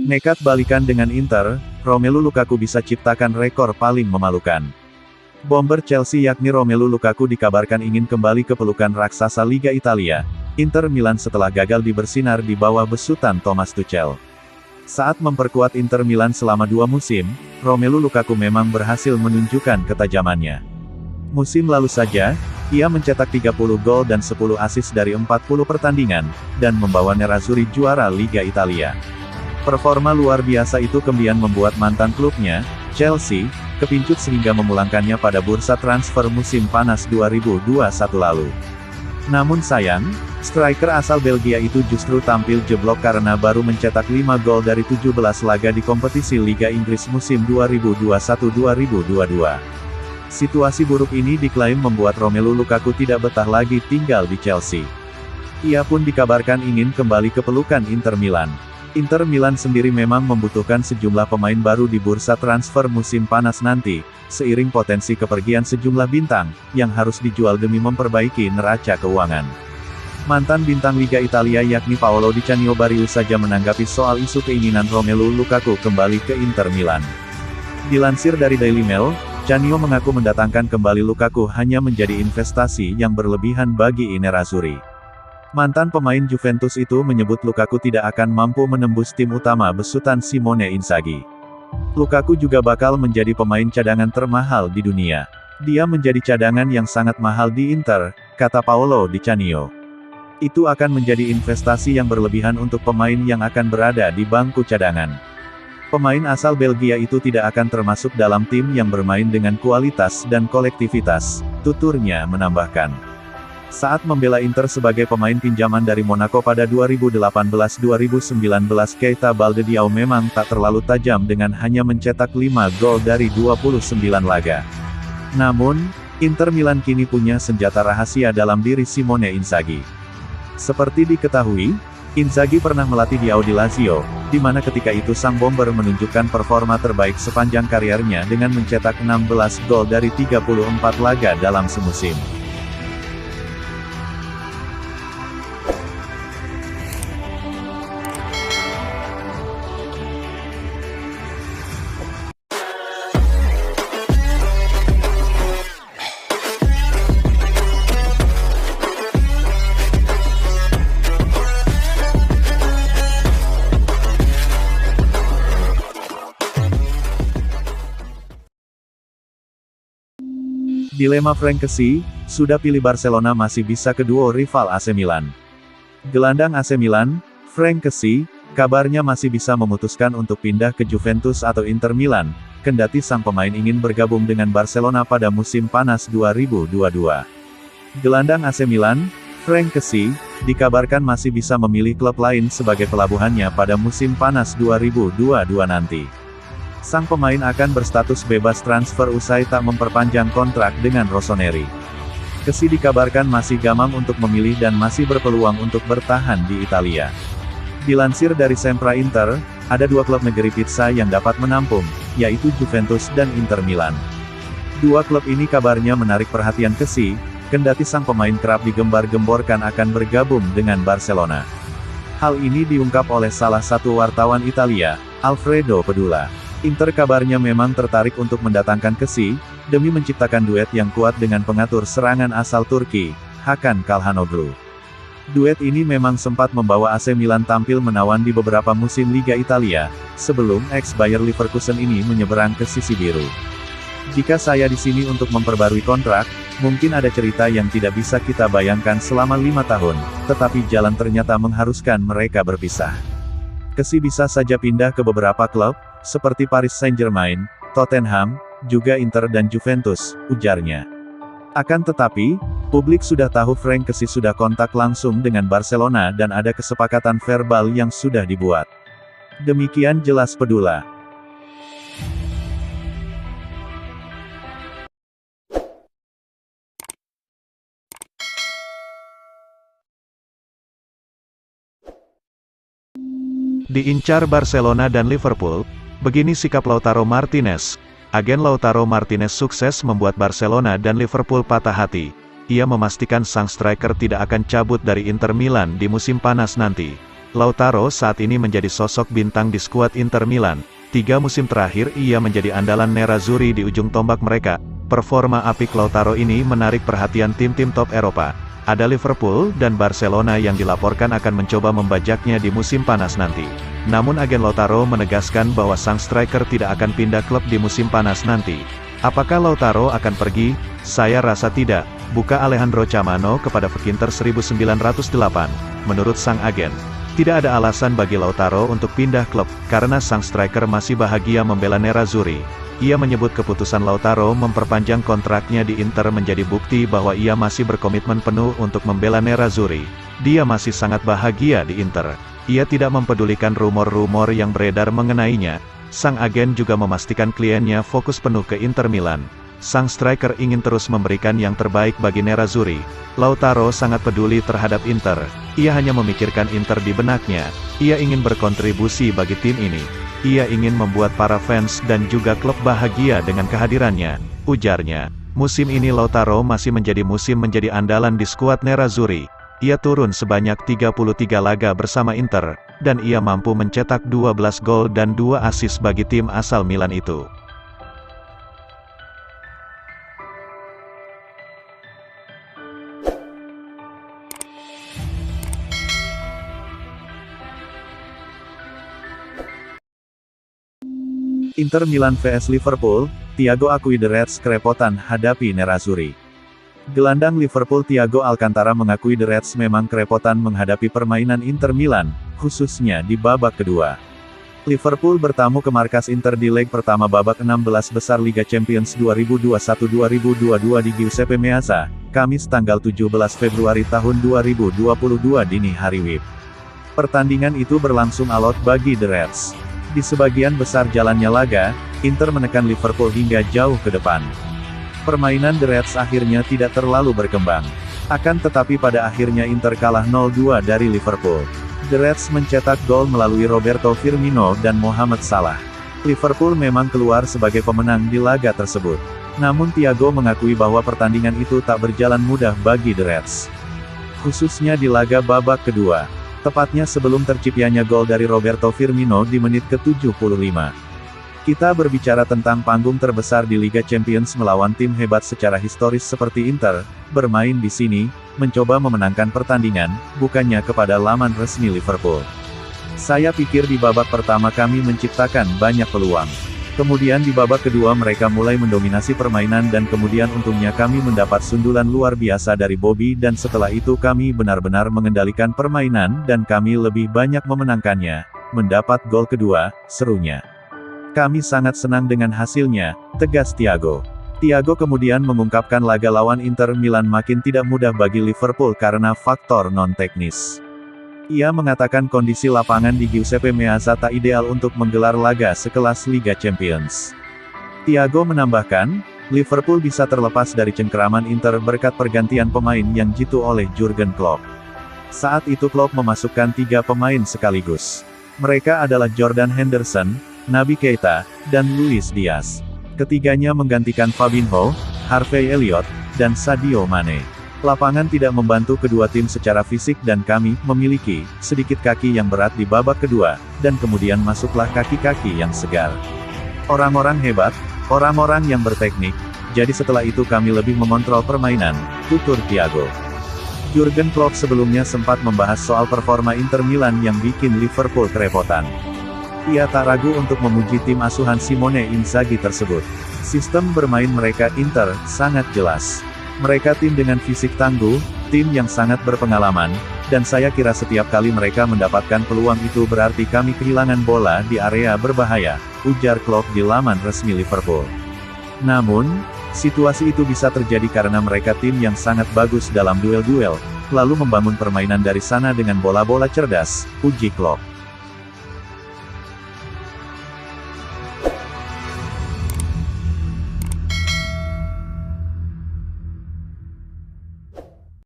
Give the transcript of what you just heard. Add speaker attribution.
Speaker 1: Nekat balikan dengan Inter, Romelu Lukaku bisa ciptakan rekor paling memalukan. Bomber Chelsea yakni Romelu Lukaku dikabarkan ingin kembali ke pelukan raksasa Liga Italia, Inter Milan setelah gagal di bersinar di bawah besutan Thomas Tuchel. Saat memperkuat Inter Milan selama 2 musim, Romelu Lukaku memang berhasil menunjukkan ketajamannya. Musim lalu saja, ia mencetak 30 gol dan 10 assist dari 40 pertandingan, dan membawa Nerazzurri juara Liga Italia. Performa luar biasa itu kemudian membuat mantan klubnya, Chelsea, kepincut sehingga memulangkannya pada bursa transfer musim panas 2021 lalu. Namun sayang, striker asal Belgia itu justru tampil jeblok karena baru mencetak 5 gol dari 17 laga di kompetisi Liga Inggris musim 2021-2022. Situasi buruk ini diklaim membuat Romelu Lukaku tidak betah lagi tinggal di Chelsea. Ia pun dikabarkan ingin kembali ke pelukan Inter Milan. Inter Milan sendiri memang membutuhkan sejumlah pemain baru di bursa transfer musim panas nanti, seiring potensi kepergian sejumlah bintang, yang harus dijual demi memperbaiki neraca keuangan. Mantan bintang Liga Italia yakni Paolo Di Canio baru saja menanggapi soal isu keinginan Romelu Lukaku kembali ke Inter Milan. Dilansir dari Daily Mail, Canio mengaku mendatangkan kembali Lukaku hanya menjadi investasi yang berlebihan bagi Nerazzurri. Mantan pemain Juventus itu menyebut Lukaku tidak akan mampu menembus tim utama besutan Simone Inzaghi. Lukaku juga bakal menjadi pemain cadangan termahal di dunia. Dia menjadi cadangan yang sangat mahal di Inter, kata Paolo Di Canio. Itu akan menjadi investasi yang berlebihan untuk pemain yang akan berada di bangku cadangan. Pemain asal Belgia itu tidak akan termasuk dalam tim yang bermain dengan kualitas dan kolektivitas, tuturnya menambahkan. Saat membela Inter sebagai pemain pinjaman dari Monaco pada 2018-2019 Keita Baldediao memang tak terlalu tajam dengan hanya mencetak 5 gol dari 29 laga. Namun, Inter Milan kini punya senjata rahasia dalam diri Simone Inzaghi. Seperti diketahui, Inzaghi pernah melatih Diao di Lazio, di mana ketika itu sang bomber menunjukkan performa terbaik sepanjang kariernya dengan mencetak 16 gol dari 34 laga dalam semusim. Dilema Frank Kessie, sudah pilih Barcelona masih bisa ke duo rival AC Milan. Gelandang AC Milan, Frank Kessie, kabarnya masih bisa memutuskan untuk pindah ke Juventus atau Inter Milan, kendati sang pemain ingin bergabung dengan Barcelona pada musim panas 2022. Gelandang AC Milan, Frank Kessie, dikabarkan masih bisa memilih klub lain sebagai pelabuhannya pada musim panas 2022 nanti. Sang pemain akan berstatus bebas transfer usai tak memperpanjang kontrak dengan Rossoneri. Kessie dikabarkan masih gamang untuk memilih dan masih berpeluang untuk bertahan di Italia. Dilansir dari Sempra Inter, ada 2 klub negeri pizza yang dapat menampung, yaitu Juventus dan Inter Milan. 2 klub ini kabarnya menarik perhatian Kessie, kendati sang pemain kerap digembar-gemborkan akan bergabung dengan Barcelona. Hal ini diungkap oleh salah satu wartawan Italia, Alfredo Pedula. Inter kabarnya memang tertarik untuk mendatangkan Kessie, demi menciptakan duet yang kuat dengan pengatur serangan asal Turki, Hakan Calhanoglu. Duet ini memang sempat membawa AC Milan tampil menawan di beberapa musim Liga Italia, sebelum ex-Bayer Leverkusen ini menyeberang ke sisi biru. Jika saya di sini untuk memperbarui kontrak, mungkin ada cerita yang tidak bisa kita bayangkan selama 5 tahun, tetapi jalan ternyata mengharuskan mereka berpisah. Kessie bisa saja pindah ke beberapa klub, seperti Paris Saint-Germain, Tottenham, juga Inter dan Juventus, ujarnya. Akan tetapi, publik sudah tahu Frank Kessie sudah kontak langsung dengan Barcelona dan ada kesepakatan verbal yang sudah dibuat. Demikian jelas Pedula. Diincar Barcelona dan Liverpool, begini sikap Lautaro Martinez. Agen Lautaro Martinez sukses membuat Barcelona dan Liverpool patah hati. Ia memastikan sang striker tidak akan cabut dari Inter Milan di musim panas nanti.
Speaker 2: Lautaro saat ini menjadi sosok bintang di skuad Inter Milan. 3 musim terakhir ia menjadi andalan Nerazzurri di ujung tombak mereka. Performa apik Lautaro ini menarik perhatian tim-tim top Eropa. Ada Liverpool dan Barcelona yang dilaporkan akan mencoba membajaknya di musim panas nanti. Namun agen Lautaro menegaskan bahwa sang striker tidak akan pindah klub di musim panas nanti. Apakah Lautaro akan pergi? Saya rasa tidak, buka Alejandro Camano kepada Pekinter 1908. Menurut sang agen, tidak ada alasan bagi Lautaro untuk pindah klub, karena sang striker masih bahagia membela Nerazzurri. Ia menyebut keputusan Lautaro memperpanjang kontraknya di Inter menjadi bukti bahwa ia masih berkomitmen penuh untuk membela Nerazzurri. Dia masih sangat bahagia di Inter. Ia tidak mempedulikan rumor-rumor yang beredar mengenainya. Sang agen juga memastikan kliennya fokus penuh ke Inter Milan. Sang striker ingin terus memberikan yang terbaik bagi Nerazzurri. Lautaro sangat peduli terhadap Inter. Ia hanya memikirkan Inter di benaknya. Ia ingin berkontribusi bagi tim ini. Ia ingin membuat para fans dan juga klub bahagia dengan kehadirannya, ujarnya. Musim ini Lautaro masih menjadi andalan di skuad Nerazzurri. Ia turun sebanyak 33 laga bersama Inter, dan ia mampu mencetak 12 gol dan 2 assist bagi tim asal Milan itu.
Speaker 1: Inter Milan vs Liverpool, Thiago akui The Reds kerepotan hadapi Nerazzurri. Gelandang Liverpool Thiago Alcantara mengakui The Reds memang kerepotan menghadapi permainan Inter Milan, khususnya di babak kedua. Liverpool bertamu ke markas Inter di leg pertama babak 16 besar Liga Champions 2021-2022 di Giuseppe Meazza, Kamis tanggal 17 Februari tahun 2022 dini hari WIB. Pertandingan itu berlangsung alot bagi The Reds. Di sebagian besar jalannya laga, Inter menekan Liverpool hingga jauh ke depan. Permainan The Reds akhirnya tidak terlalu berkembang. Akan tetapi pada akhirnya Inter kalah 0-2 dari Liverpool. The Reds mencetak gol melalui Roberto Firmino dan Mohamed Salah. Liverpool memang keluar sebagai pemenang di laga tersebut. Namun Thiago mengakui bahwa pertandingan itu tak berjalan mudah bagi The Reds. Khususnya di laga babak kedua. Tepatnya sebelum terciptanya gol dari Roberto Firmino di menit ke-75. Kita berbicara tentang panggung terbesar di Liga Champions melawan tim hebat secara historis seperti Inter, bermain di sini, mencoba memenangkan pertandingan, bukannya kepada laman resmi Liverpool. Saya pikir di babak pertama kami menciptakan banyak peluang. Kemudian di babak kedua mereka mulai mendominasi permainan dan kemudian untungnya kami mendapat sundulan luar biasa dari Bobby dan setelah itu kami benar-benar mengendalikan permainan dan kami lebih banyak memenangkannya. Mendapat gol kedua, serunya. Kami sangat senang dengan hasilnya, tegas Thiago. Thiago kemudian mengungkapkan laga lawan Inter Milan makin tidak mudah bagi Liverpool karena faktor non-teknis. Ia mengatakan kondisi lapangan di Giuseppe Meazza tak ideal untuk menggelar laga sekelas Liga Champions. Thiago menambahkan, Liverpool bisa terlepas dari cengkeraman Inter berkat pergantian pemain yang jitu oleh Jurgen Klopp. Saat itu Klopp memasukkan 3 pemain sekaligus. Mereka adalah Jordan Henderson, Naby Keita, dan Luis Diaz. Ketiganya menggantikan Fabinho, Harvey Elliott, dan Sadio Mane. Lapangan tidak membantu kedua tim secara fisik dan kami memiliki sedikit kaki yang berat di babak kedua, dan kemudian masuklah kaki-kaki yang segar. Orang-orang hebat, orang-orang yang berteknik, jadi setelah itu kami lebih mengontrol permainan, tutur Thiago. Jurgen Klopp sebelumnya sempat membahas soal performa Inter Milan yang bikin Liverpool kerepotan. Ia tak ragu untuk memuji tim asuhan Simone Inzaghi tersebut. Sistem bermain mereka Inter sangat jelas. Mereka tim dengan fisik tangguh, tim yang sangat berpengalaman, dan saya kira setiap kali mereka mendapatkan peluang itu berarti kami kehilangan bola di area berbahaya, ujar Klopp di laman resmi Liverpool. Namun, situasi itu bisa terjadi karena mereka tim yang sangat bagus dalam duel-duel, lalu membangun permainan dari sana dengan bola-bola cerdas, uji Klopp.